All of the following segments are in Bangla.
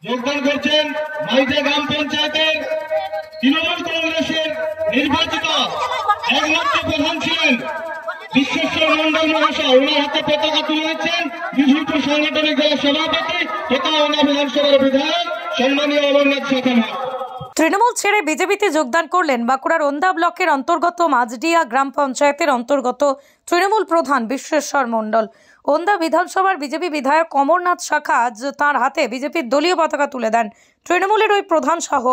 যোগদান করছেন মাইজা গ্রাম পঞ্চায়েতের তৃণমূল কংগ্রেসের নির্বাচিত একমাত্র প্রধান ছিলেন বিশ্বেশ্বর মন্ডল মহাশয়। ওনার হাতে পতাকা তুলে দিচ্ছেন বিজেপি সাংগঠনিক দলের সভাপতি তথা ওনার বিধানসভার বিধায়ক সম্মানীয় অমরনাথ শাখা। তৃণমূল ছেড়ে বিজেপিতে যোগদান করলেন বাঁকুড়ার ওন্দা ব্লকের অন্তর্গত মাঝডিয়া গ্রাম পঞ্চায়েতের অন্তর্গত তৃণমূল প্রধান বিশ্বেশ্বর মন্ডল। ওন্দা বিধানসভার বিজেপি বিধায়ক অমরনাথ শাখা আজ তাঁর হাতে বিজেপির দলীয় পতাকা তুলে দেন। তৃণমূলের ওই প্রধান সহ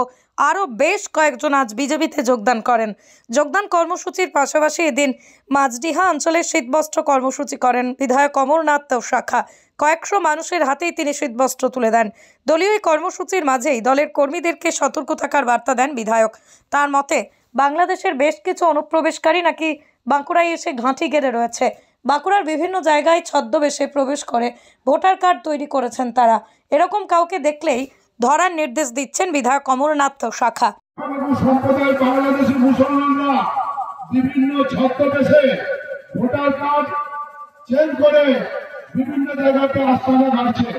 আরও বেশ কয়েকজন আজ বিজেপিতে যোগদান করেন। যোগদান কর্মসূচির পাশাপাশি এদিন মাঝডিহা অঞ্চলে শীতবস্ত্র কর্মসূচি করেন বিধায়ক অমরনাথ শাখা। কয়েকশো মানুষের হাতেই তিনি শীতবস্ত্র তুলে দেন। দলীয় এই কর্মসূচির মাঝেই দলের কর্মীদেরকে সতর্ক থাকার বার্তা দেন বিধায়ক। তার মতে বাংলাদেশের বেশ কিছু অনুপ্রবেশকারী নাকি বাঁকুড়ায় এসে ঘাঁটি গেড়ে রয়েছে। বাঁকুড়ার বিভিন্ন জায়গায় ছদ্মবেশে প্রবেশ করে ভোটার কার্ড তৈরি করেছেন তারা। এরকম কাউকে দেখলেই ধরার নির্দেশ দিচ্ছেন বিধায়ক অমরনাথ শাখা। সম্প্রদায় বাংলাদেশের মুসলমানরা বিভিন্ন ছদ্মবেশে ভোটার কার্ড চেঞ্জ করে বিভিন্ন জায়গাতে আস্তানা গাড়ছে।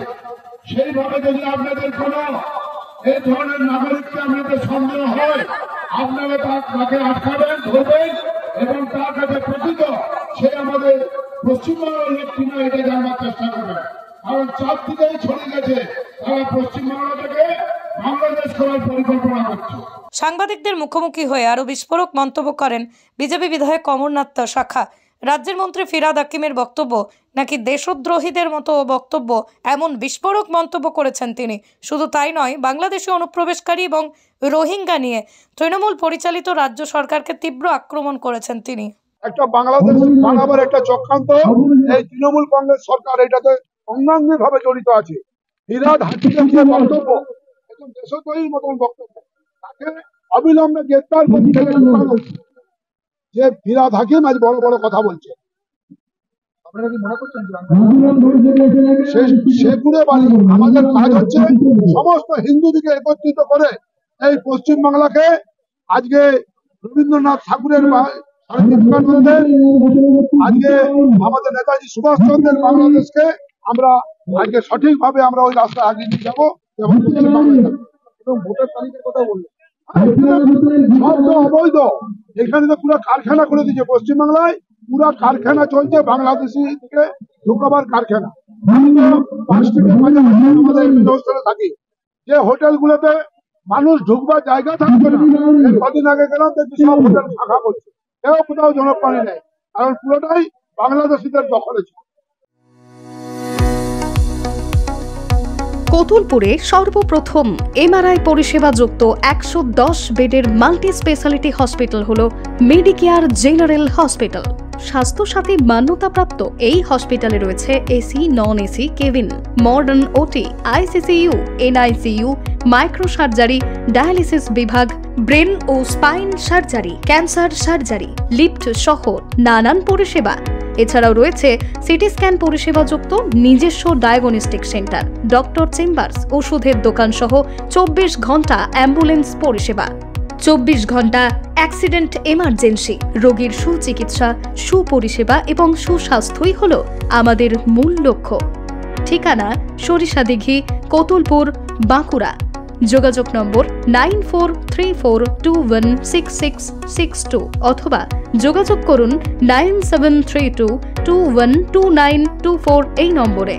সেইভাবে যদি আপনাদের কোনো এই ধরনের নাগরিককে আপনাদের সন্দেহ হয়, আপনারা তাকে আটকাবেন, ধরবেন এবং তার কাছে প্রকৃত সে আমাদের পশ্চিমবঙ্গের লোক কিনা এটা জানার চেষ্টা করবেন। কারণ চারদিকেই ছড়িয়ে গেছে তারা পশ্চিমবাংলা থেকে বাংলাদেশ করার পরিকল্পনা করছে। সাংবাদিকদের মুখোমুখি হয়ে আরো বিস্ফোরক মন্তব্য করেন বিজেপি বিধায়ক অমরনাথ শাখা। রাজ্যের মন্ত্রী ফিরহাদ হাকিমের বক্তব্য নাকি দেশদ্রোহীদের মতো বক্তব্য, এমন বিস্ফোরক মন্তব্য করেছেন তিনি। শুধু তাই নয়, বাংলাদেশে অনুপ্রবেশকারী এবং রোহিঙ্গা নিয়ে তৃণমূল পরিচালিত রাজ্য সরকারকে তীব্র আক্রমণ করেছেন তিনি। একটা বাংলাদেশ বানাবার একটা চক্রান্ত এই তৃণমূল কংগ্রেস সরকার এটাতে অঙ্গাঙ্গিভাবে জড়িত আছে। ফিরহাদ হাকিমের যে বক্তব্য, একদম দেশদ্রোহীর মতন বক্তব্য, তাকে অবিলম্বে গ্রেপ্তার করতে হবে। যে ফিরহাদ হাকিম আজ বড় বড় কথা বলছে, আপনারা কি মনে করছেন সেগুলো বাড়ি? আমাদের কাজ হচ্ছে সমস্ত হিন্দুদিকে একত্রিত করে এই পশ্চিমবাংলাকে আজকে রবীন্দ্রনাথ ঠাকুরের আজকে আমাদের নেতাজি সুভাষচন্দ্রের বাংলাদেশকে আমরা আজকে সঠিকভাবে আমরা ওই রাস্তায় আগিয়ে নিয়ে যাবো। এবং ভোটার তালিকার কথা বললো সব তো অবৈধ। এখানে তো পুরো কারখানা করে দিয়েছে পশ্চিমবাংলায়, পুরো কারখানা চলছে বাংলাদেশি থেকে ঢুকাবার কারখানা। আমাদের থাকি যে হোটেলগুলোতে মানুষ ঢুকবার জায়গা থাকবে না, কদিন আগে গেলাম দেখছি সব হোটেল ফাঁকা করছে, কেউ কোথাও জনপ্রাণী নেই, কারণ পুরোটাই বাংলাদেশিদের দখলে ছিল। কতুলপুরে সর্বপ্রথম এমআরআই পরিষেবা যুক্ত 110 বেডের মাল্টি স্পেশালিটি হসপিটাল হল মেডিকেয়ার জেনারেল হসপিটাল। স্বাস্থ্যসাথী মান্যতাপ্রাপ্ত এই হসপিটালে রয়েছে AC, non AC cabin, modern OT, ICCU, NICU, micro surgery, dialysis বিভাগ, ব্রেন ও spine surgery, cancer surgery, lift সহ নানান পরিষেবা। এছাড়াও রয়েছে সিটি স্ক্যান পরিষেবা যুক্ত নিজস্ব ডায়াগনস্টিক সেন্টার, ডক্টর চেম্বার্স, ওষুধের দোকান সহ 24 ঘন্টা অ্যাম্বুলেন্স পরিষেবা। 24 ঘন্টা অ্যাক্সিডেন্ট এমার্জেন্সি, রোগীর সুচিকিৎসা, সুপরিষেবা এবং সুস্বাস্থ্যই হল আমাদের মূল লক্ষ্য। ঠিকানা সরিষাদিঘি, কতুলপুর, বাঁকুড়া। যোগাযোগ নম্বর 9434216662 অথবা যোগাযোগ করুন 9732212924 এই নম্বরে।